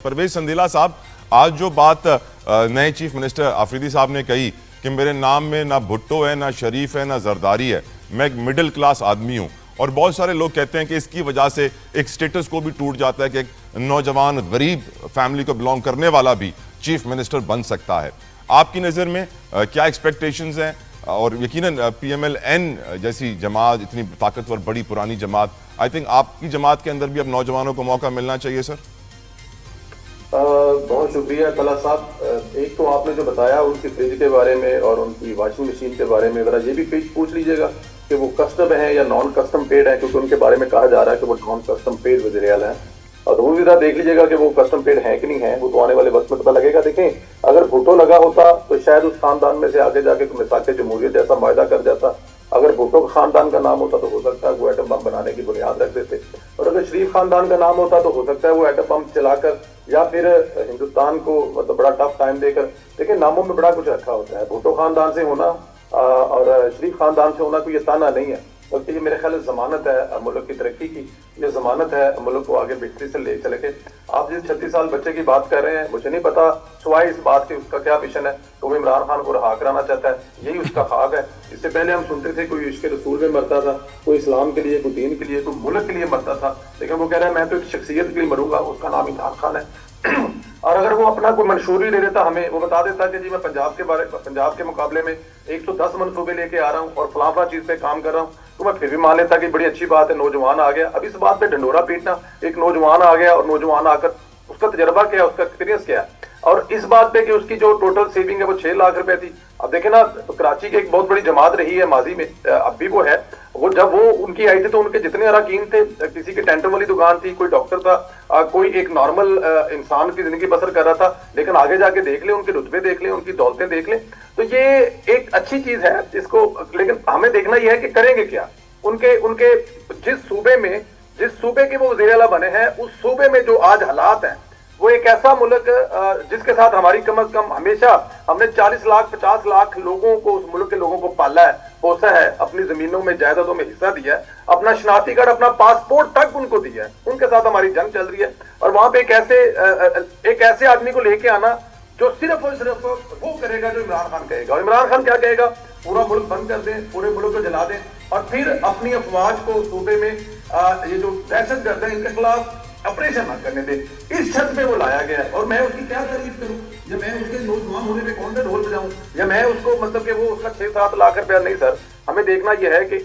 परवेज संदीला साहब, आज जो बात नए चीफ मिनिस्टर आफरीदी साहब ने कही कि मेरे नाम में ना भुट्टो है, ना शरीफ है, ना जरदारी है, मैं एक मिडिल क्लास आदमी हूँ, और बहुत सारे लोग कहते हैं कि इसकी वजह से एक स्टेटस को भी टूट जाता है कि एक नौजवान गरीब फैमिली को बिलोंग करने वाला भी चीफ मिनिस्टर बन सकता है। आपकी नज़र में क्या एक्सपेक्टेशंस हैं? और यकीनन PMLN जैसी जमात, इतनी ताकतवर बड़ी पुरानी जमात, आई थिंक आपकी जमात के अंदर भी अब नौजवानों को मौका मिलना चाहिए सर। बहुत शुक्रिया तला साहब। एक तो आपने जो बताया उनकी फ्रिज के बारे में और उनकी वॉशिंग मशीन के बारे में, ज़रा ये भी पूछ लीजिएगा कि वो कस्टम है या नॉन कस्टम पेड है, क्योंकि उनके बारे में कहा जा रहा है कि वो नॉन कस्टम पेड वज़ीर-ए-आला हैं। और वो भी ज़रा देख लीजिएगा कि वो कस्टम पेड है कि नहीं है, वो तो आने वाले वक्त में पता लगेगा। देखें, अगर भुट्टो लगा होता तो शायद उस खानदान में से आगे जाके मिसाक जमहूरियत जैसा मायदा कर जाता। अगर भुट्टो खानदान का नाम होता तो हो सकता है वो एटम बम बनाने की बुनियाद रख देते, और अगर शरीफ खानदान का नाम होता तो हो सकता है वो एटम बम चलाकर या फिर हिंदुस्तान को मतलब बड़ा टफ टाइम देकर। देखिए, नामों में बड़ा कुछ रखा होता है। भुट्टो खानदान से होना और शरीफ खानदान से होना कोई ये ताना नहीं है, बल्कि ये मेरे ख्याल जमानत है मुल्क की तरक्की की, ये जमानत है मुल्क को आगे बेहतरी से ले चले के। आप जिस 36 साल बच्चे की बात कर रहे हैं, मुझे नहीं पता सिवाय इस बात के उसका क्या मिशन है, तो वो इमरान खान को रहा कराना चाहता है, यही उसका ख्वाब है। इससे पहले हम सुनते थे कोई इश्क रसूल में मरता था, कोई इस्लाम के लिए, कोई दीन के लिए, कोई मुल्क के लिए मरता था, लेकिन वो कह रहा है मैं तो एक शख्सियत के लिए मरूंगा, उसका नाम इमरान खान है। और अगर वो अपना कोई मंशूरी ले लेता, हमें वो बता देता कि जी मैं पंजाब के मुकाबले में 110 मनसूबे लेके आ रहा हूँ और फलां चीज पे काम कर रहा हूँ, तो मैं फिर भी मान लेता कि बड़ी अच्छी बात है, नौजवान आ गया। अब इस बात पे ढंडोरा पीटना, एक नौजवान आ गया और नौजवान आकर उसका तजर्बा क्या है, उसका एक्सपीरियंस क्या है, और इस बात पे कि उसकी जो टोटल सेविंग है वो 6 लाख रुपए थी। अब देखे ना, तो कराची की एक बहुत बड़ी जमात रही है माजी में, अब भी वो है। वो जब वो उनकी आई थी तो उनके जितने अरकान थे, किसी की टेंटर वाली दुकान थी, कोई डॉक्टर था, कोई एक नॉर्मल इंसान की जिंदगी बसर कर रहा था, लेकिन आगे जाके देख ले, उनके रुतबे देख ले, उनकी दौलतें देख ले, तो ये एक अच्छी चीज है इसको। लेकिन हमें देखना यह है कि करेंगे क्या। उनके जिस सूबे के वो वज़ीर-ए-आला बने हैं, उस सूबे में जो आज हालात हैं, वो एक ऐसा मुल्क जिसके साथ हमारी कम अज कम हमेशा हमने 40 लाख 50 लाख लोगों को, उस मुल्क के लोगों को पाला है, पोसा है, अपनी जमीनों में जायदादों में हिस्सा दिया है, अपना शनाख्ती कार्ड, अपना पासपोर्ट तक उनको दिया है। उनके साथ हमारी जंग चल रही है, और वहां पे एक ऐसे आदमी को लेके आना जो सिर्फ और सिर्फ वो करेगा जो इमरान खान कहेगा। और इमरान खान क्या कहेगा? पूरा मुल्क बंद कर दें, पूरे मुल्क को जला दें, और फिर अपनी अफवाज को सूबे में ये जो दहशतगर्द है इनके खिलाफ ऑपरेशन न करने दे। इस छत पे वो लाया गया है, और मैं उसकी क्या तारीफ करूं, या मैं उसके नौजवान होने पे कौन सा ढोल बजाऊं, या मैं उसको मतलब कि वो उसका 6-7 लाख रुपया नहीं। सर, हमें देखना यह है कि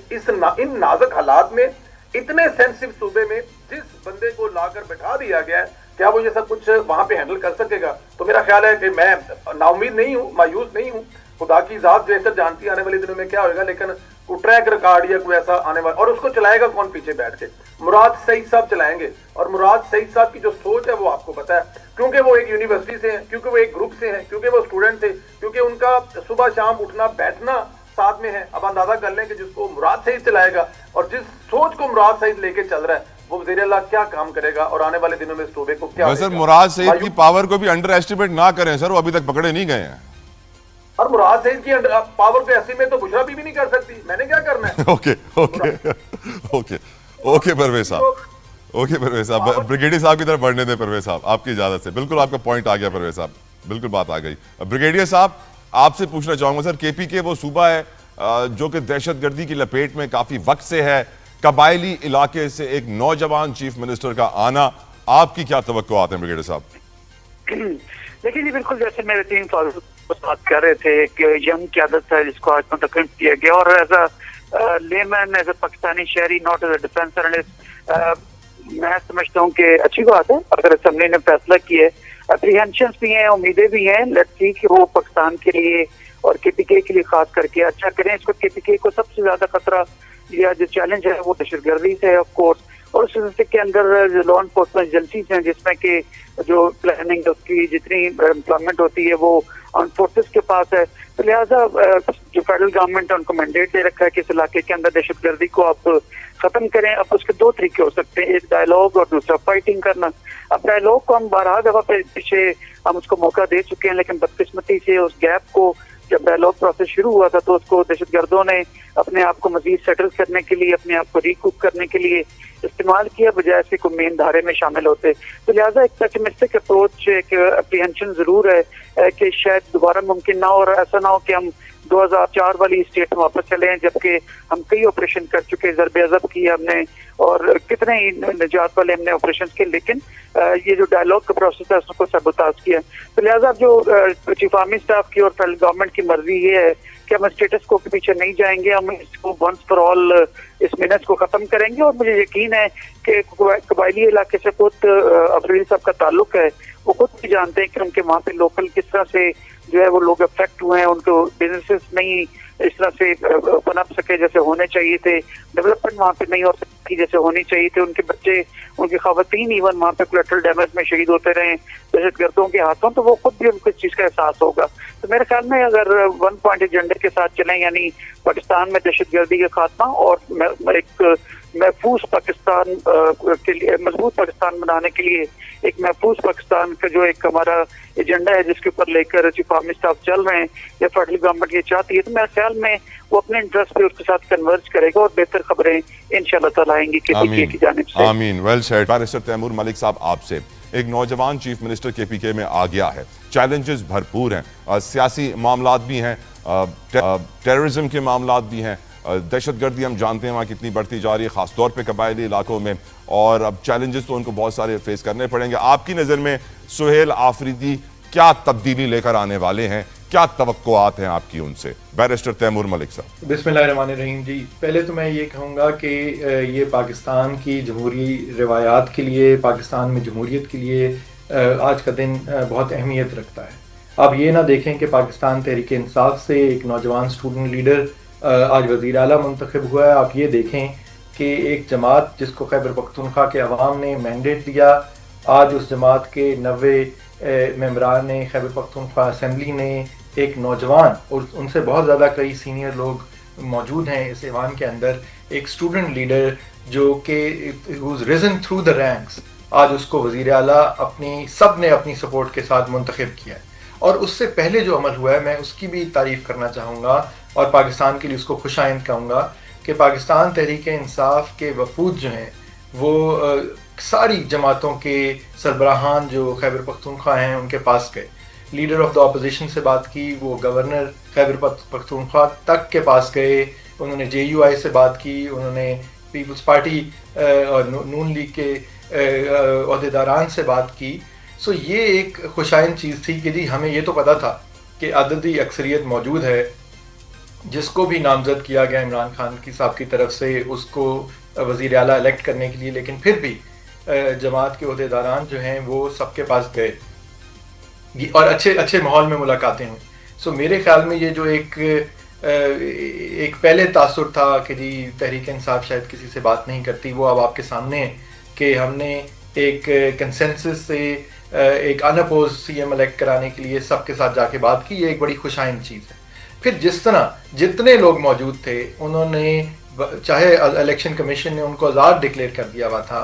इन नाजुक हालात में, इतने सेंसिटिव सूबे में जिस बंदे को लाकर बैठा दिया गया है, क्या वो ये सब कुछ वहां पे हैंडल कर सकेगा? तो मेरा ख्याल है कि मैं नाउमीद नहीं हूँ, मायूस नहीं हूँ। खुदा की जात बेहतर जानती है आने वाले दिनों में क्या होगा, लेकिन कोई ट्रैक रिकॉर्ड या कोई ऐसा आने वाला, और उसको चलाएगा कौन पीछे बैठ के? मुराद सईद साहब चलाएंगे, और मुराद सईद साहब की जो सोच है वो आपको पता है, क्योंकि वो एक यूनिवर्सिटी से हैं, क्योंकि वो एक ग्रुप से हैं, क्योंकि वो स्टूडेंट थे, क्योंकि उनका सुबह शाम उठना बैठना साथ में है। अब अंदाजा कर लें कि जिसको मुराद सईद चलाएगा और जिस सोच को मुराद सईद लेके चल रहा है, वो वज़ीर-ए-आला क्या काम करेगा, और आने वाले दिनों में सूबे को क्या। सर, मुराद सईद की पावर को भी अंडर एस्टिमेट ना करें सर, वो अभी तक पकड़े नहीं गए हैं। और मुराद सईद की पावर पे ऐसी में तो बुशरा भी नहीं कर सकती, मैंने क्या करना है। ओके परवेज साहब, ब्रिगेडियर साहब की तरफ बढ़ने दें। परवेज साहब, आपकी इजाजत से, बिल्कुल आपका पॉइंट आ गया परवेज साहब, बिल्कुल बात आ गई। ब्रिगेडियर साहब, आपसे पूछना चाहूंगा सर, KPK वो सूबा है जो कि दहशतगर्दी की लपेट में काफी वक्त से है, कबायली इलाके से एक नौजवान चीफ मिनिस्टर का आना, आपकी क्या तवक्कुआत हैं ब्रिगेडियर साहब? देखिए जी, बिल्कुल जैसे मेरे 3 बात कर रहे थे कि यंग क्यादत है जिसको आज मुंतखब किया गया, और as a layman, as a Pakistani शहरी, not as a defence analyst, मैं समझता हूँ कि अच्छी बात है अगर असेंबली ने फैसला किया है। अप्रीहेंशंस भी हैं, उम्मीदें भी हैं, लेट्स सी कि वो पाकिस्तान के लिए और KPK के लिए खास करके अच्छा करें। इसको KPK को सबसे ज्यादा खतरा या जो चैलेंज है वो दहशतगर्दी से है ऑफ कोर्स, और उस सिलसिले के अंदर जो लॉ एनफोर्समेंट एजेंसीज हैं, जिसमें कि जो प्लानिंग उसकी जितनी एम्प्लॉयमेंट होती है वो आर्म फोर्सेस के पास है, तो लिहाजा जो फेडरल गवर्नमेंट है उनको मैंडेट दे रखा है कि इस इलाके के अंदर दहशतगर्दी को आप खत्म करें। अब उसके 2 तरीके हो सकते हैं, एक डायलॉग और दूसरा फाइटिंग करना। अब डायलॉग को हम 12 दफा पीछे हम उसको मौका दे चुके हैं, लेकिन बदकिस्मती से उस गैप को जब डायलॉग प्रोसेस शुरू हुआ था तो उसको दहशतगर्दों ने अपने आप को मजीद सेटल करने के लिए, अपने आप को रिकूप करने के लिए इस्तेमाल किया, बजाय से कोई मेन धारे में शामिल होते। तो लिहाजा एक पेसिमिस्टिक अप्रोच, एक अप्रीहेंशन जरूर है कि शायद दोबारा मुमकिन ना हो, और ऐसा ना हो कि हम 2004 वाली स्टेट में वापस चले हैं, जबकि हम कई ऑपरेशन कर चुके, ज़रब-ए-अज़ब किए हमने और कितने ही निजात वाले हमने ऑपरेशन किए, लेकिन ये जो डायलॉग का प्रोसेस है उसको सबोताज किया। तो लिहाजा जो चीफ आर्मी स्टाफ की और फेडरल गवर्नमेंट की मर्जी ये है कि हम स्टेटस को के पीछे नहीं जाएंगे, हम इसको वंस फॉर ऑल इस मिनट को खत्म करेंगे। और मुझे यकीन है कि कबायली इलाके से खुद अफरीदी साहब का ताल्लुक है, वो खुद भी जानते हैं कि उनके वहाँ पे लोकल किस तरह से जो है वो लोग अफेक्ट हुए हैं, उनको बिजनेसेस नहीं इस तरह से पनप सके जैसे होने चाहिए थे, डेवलपमेंट वहाँ पे नहीं हो सकी जैसे होनी चाहिए थे, उनके बच्चे, उनकी खवातीन इवन वहाँ पे कोलेटरल डैमेज में शहीद होते रहे दहशतगर्दों के हाथों, तो वो खुद भी उनको इस चीज़ का एहसास होगा। तो मेरे ख्याल में अगर वन पॉइंट एजेंडे के साथ चलें, यानी पाकिस्तान में दहशतगर्दी का खात्मा और एक महफूज पाकिस्तान के लिए, मजबूत पाकिस्तान बनाने के लिए एक महफूज पाकिस्तान का जो एक हमारा एजेंडा है जिसके ऊपर लेकर चीफ आर्मी स्टाफ चल रहे हैं या फेडरल गवर्नमेंट ये चाहती है, तो मेरे ख्याल में वो अपने इंटरेस्ट पे उसके साथ कन्वर्ज करेगा और बेहतर खबरें इंशाल्लाह ताला आएंगी केपीके की जानिब से। आमीन। Well said. Barrister Taimur Malik साहब, आपसे एक नौजवान चीफ मिनिस्टर केपीके में आ गया है, चैलेंजेस भरपूर हैं, सियासी मामलात भी हैं, टेररिज्म के मामलात भी हैं, दहशतगर्दी हम जानते हैं वहाँ कितनी बढ़ती जा रही है, ख़ासतौर पे कबायली इलाकों में, और अब चैलेंजेस तो उनको बहुत सारे फेस करने पड़ेंगे। आपकी नज़र में सुहेल आफरीदी क्या तब्दीली लेकर आने वाले हैं, क्या तवक्कुआत हैं आपकी उनसे? बैरिस्टर तैमूर मलिक साहब। बिस्मिल्लाहिर्रहमानिर्रहीम जी, पहले तो मैं ये कहूँगा कि ये पाकिस्तान की जमहूरी रवायात के लिए, पाकिस्तान में जमहूरियत के लिए आज का दिन बहुत अहमियत रखता है। आप ये ना देखें कि पाकिस्तान तहरीक इंसाफ से एक नौजवान स्टूडेंट लीडर आज वज़ीर आला मुंतखब हुआ है। आप ये देखें कि एक जमात जिसको खैबर पख्तूनख्वा के अवाम ने मैंडेट दिया, आज उस जमात के 90 मेंबरान ने, खैबर पख्तूनख्वा असम्बली ने एक नौजवान, और उनसे बहुत ज़्यादा कई सीनियर लोग मौजूद हैं इस ऐवान के अंदर, एक स्टूडेंट लीडर जो कि who's risen through the ranks, आज उसको वज़ीर आला सब ने अपनी सपोर्ट के साथ मुंतखब किया है। और उससे पहले जो अमल हुआ है मैं उसकी भी तारीफ़ करना चाहूँगा और पाकिस्तान के लिए उसको खुशाइंद कहूँगा कि पाकिस्तान तहरीक इंसाफ के वफूद जो हैं वो सारी जमातों के सरबराहान जो खैबर पख्तूनख्वा हैं उनके पास गए, लीडर ऑफ द अपोजिशन से बात की, वो गवर्नर खैबर पख्तूनख्वा तक के पास गए, उन्होंने JUI से बात की, उन्होंने पीपल्स पार्टी और नून लीग के अहदेदारान से बात की। सो ये एक खुशाइन चीज़ थी कि जी हमें ये तो पता था कि अददी अक्सरियत मौजूद है, जिसको भी नामजद किया गया इमरान खान की साहब की तरफ से उसको वज़ीर आला इलेक्ट करने के लिए, लेकिन फिर भी जमात के अहदेदारान जो हैं वो सबके पास गए और अच्छे माहौल में मुलाकातें हुई। सो मेरे ख्याल में ये जो एक पहले तासुर था कि जी तहरीक इंसाफ शायद किसी से बात नहीं करती, वो अब आपके सामने है कि हमने एक कंसेंसस से एक अनअपोज CM इलेक्ट कराने के लिए सबके साथ जाके बात की। ये एक बड़ी खुशाइन चीज़ है। फिर जिस तरह जितने लोग मौजूद थे उन्होंने, चाहे इलेक्शन कमीशन ने उनको आज़ाद डिक्लेयर कर दिया हुआ था,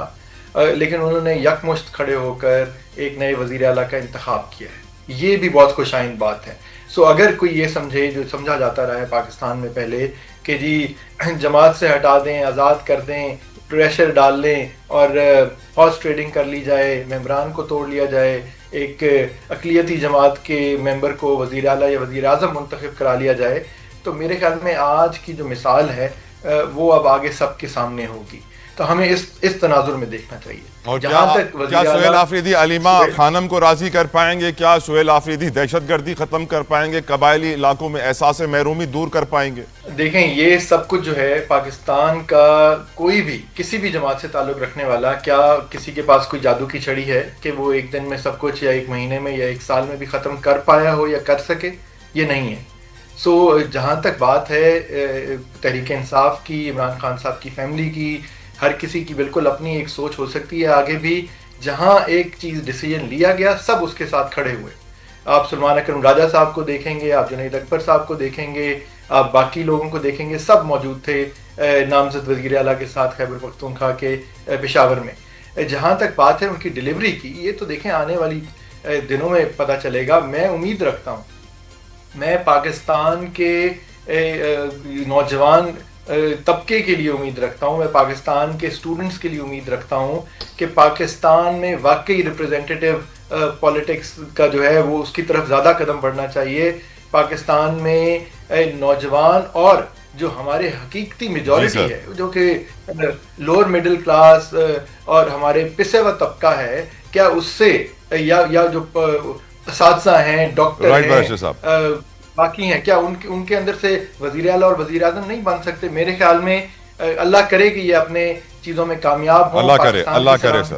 लेकिन उन्होंने यकमुश्त खड़े होकर एक नए वज़ीर आला का इंतखाब किया है। ये भी बहुत खुशाइन बात है। सो अगर कोई ये समझे, जो समझा जाता रहा है पाकिस्तान में पहले कि जी जमात से हटा दें, आज़ाद कर दें, प्रेशर डाल लें और हॉर्स ट्रेडिंग कर ली जाए, मेंबरान को तोड़ लिया जाए, एक अक़लियती जमात के मेंबर को वज़ीर आला या वज़ीर आज़म मुंतखब करा लिया जाए, तो मेरे ख्याल में आज की जो मिसाल है वो अब आगे सबके सामने होगी। तो हमें इस तनाजुर में देखना चाहिए। और क्या सुहेल आफरीदी अलीमा खानम को राजी कर पाएंगे? क्या सुहेल आफरीदी दहशतगर्दी खत्म कर पाएंगे? कबायली इलाकों में एहसास महरूमी दूर कर पाएंगे? देखें, ये सब कुछ जो है पाकिस्तान का कोई भी किसी भी जमात से ताल्लुक़ रखने वाला, क्या किसी के पास कोई जादू की छड़ी है कि वो एक दिन में सब कुछ या एक महीने में या एक साल में भी ख़त्म कर पाया हो या कर सके? ये नहीं है। सो जहाँ तक बात है तहरीक इंसाफ की, इमरान खान साहब की फैमिली की, हर किसी की बिल्कुल अपनी एक सोच हो सकती है आगे भी। जहाँ एक चीज़ डिसीजन लिया गया सब उसके साथ खड़े हुए। आप सलमान अकरम राजा साहब को देखेंगे, आप जुनैद अकबर साहब को देखेंगे, आप बाकी लोगों को देखेंगे, सब मौजूद थे नामजद वज़ीर आला के साथ खैबर पख्तूनख्वा के पेशावर में। जहाँ तक बात है उनकी डिलीवरी की, ये तो देखें आने वाली दिनों में पता चलेगा। मैं उम्मीद रखता हूँ میں پاکستان کے نوجوان طبقے کے لیے امید رکھتا ہوں، میں پاکستان کے اسٹوڈنٹس کے لیے امید رکھتا ہوں کہ پاکستان میں واقعی ریپرزینٹیو پولیٹکس کا جو ہے وہ اس کی طرف زیادہ قدم بڑھنا چاہیے. پاکستان میں نوجوان اور جو ہمارے حقیقتی میجورٹی ہے جو کہ لوور مڈل کلاس اور ہمارے پسے ہوا طبقہ ہے، کیا اس سے یا جو اساتذہ ہیں، ڈاکٹر ہیں، باقی ہیں، کیا ان کے اندر سے وزیر اعلیٰ اور وزیر اعظم نہیں بن سکتے؟ میرے خیال میں اللہ کرے کہ یہ اپنے چیزوں میں کامیاب ہوں. اللہ کرے سر.